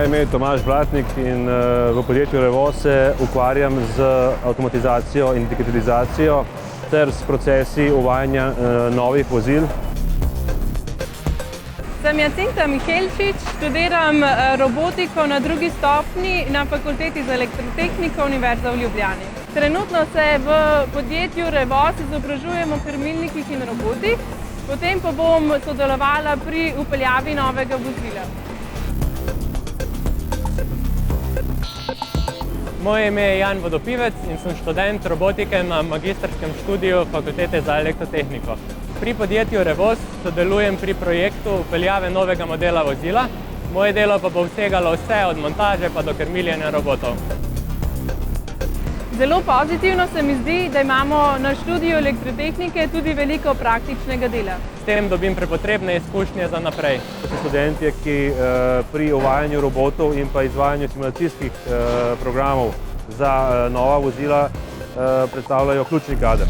ime je Tomaž Blatnik in v podjetju Revoz se ukvarjam z avtomatizacijo in digitalizacijo ter s procesi uvajanja novih vozil. Sem Jacinta Mihelčič, študiram robotiko na drugi stopnji na Fakulteti za elektrotehniko Univerze v Ljubljani. Trenutno se v podjetju Revoz izobražujem o krmilnikih in robotih, potem pa bom sodelovala pri vpeljavi novega vozila. Moje ime je Jan Vodopivec in sem študent robotike na magistrskem študiju Fakultete za elektrotehniko. Pri podjetju Revoz sodelujem pri projektu vpeljave novega modela vozila. Moje delo pa bo vsegalo vse od montaže pa do krmiljenja robotov. Zelo pozitivno se mi zdi, da imamo na študiju elektrotehnike tudi veliko praktičnega dela. S tem dobim prepotrebne izkušnje za naprej. To so študentje, ki pri uvajanju robotov in pa izvajanju simulacijskih programov za nova vozila predstavljajo ključni kader.